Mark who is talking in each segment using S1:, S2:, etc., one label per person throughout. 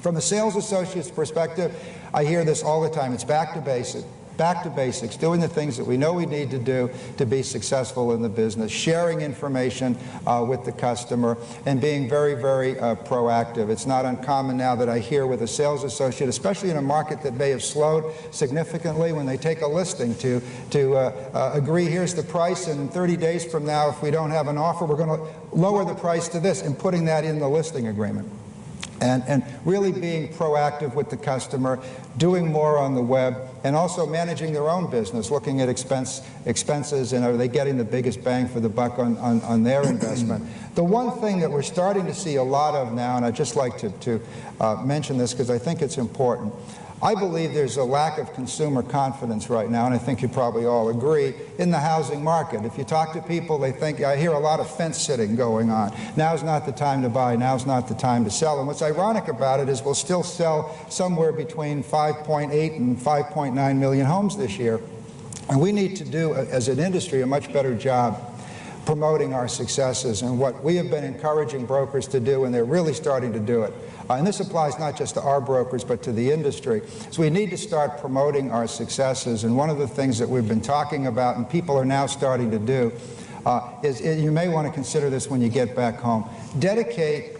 S1: From a sales associate's perspective, I hear this all the time. It's back to basics. Back to basics, doing the things that we know we need to do to be successful in the business, sharing information with the customer, and being very, very proactive. It's not uncommon now that I hear with a sales associate, especially in a market that may have slowed significantly, when they take a listing to agree, here's the price, and 30 days from now, if we don't have an offer, we're going to lower the price to this, and putting that in the listing agreement. And really being proactive with the customer, doing more on the web, and also managing their own business, looking at expenses, and are they getting the biggest bang for the buck on their investment. The one thing that we're starting to see a lot of now, and I'd just like to mention this because I think it's important, I believe there's a lack of consumer confidence right now, and I think you probably all agree, in the housing market. If you talk to people, they think, I hear a lot of fence sitting going on. Now's not the time to buy, now's not the time to sell. And what's ironic about it is we'll still sell somewhere between 5.8 and 5.9 million homes this year. And we need to do, as an industry, a much better job promoting our successes, and what we have been encouraging brokers to do, and they're really starting to do it. And this applies not just to our brokers, but to the industry. So we need to start promoting our successes, and one of the things that we've been talking about, and people are now starting to do, is you may want to consider this when you get back home. Dedicate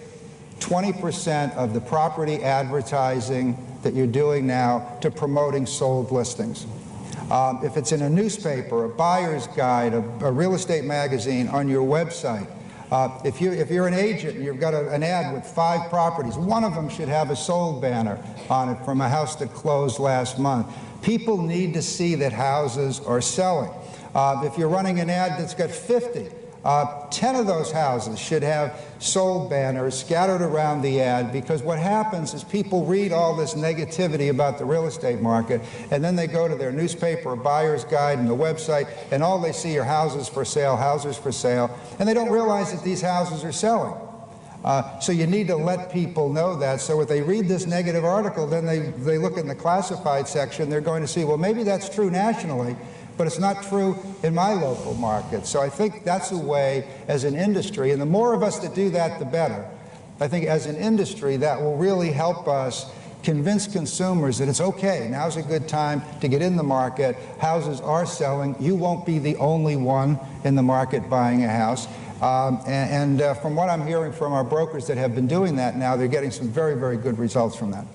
S1: 20% of the property advertising that you're doing now to promoting sold listings. If it's in a newspaper, a buyer's guide, a real estate magazine, on your website, if you're an agent and you've got an ad with 5 properties, one of them should have a sold banner on it from a house that closed last month. People need to see that houses are selling. If you're running an ad that's got 50, 10 of those houses should have sold banners scattered around the ad, because what happens is people read all this negativity about the real estate market, and then they go to their newspaper or buyer's guide and the website, and all they see are houses for sale, and they don't realize that these houses are selling. So you need to let people know that, so if they read this negative article, then they look in the classified section, they're going to see, well, maybe that's true nationally, but it's not true in my local market. So I think that's a way, as an industry, and the more of us that do that, the better. I think as an industry, that will really help us convince consumers that it's okay, now's a good time to get in the market, houses are selling, you won't be the only one in the market buying a house. From what I'm hearing from our brokers that have been doing that now, they're getting some very, very good results from that.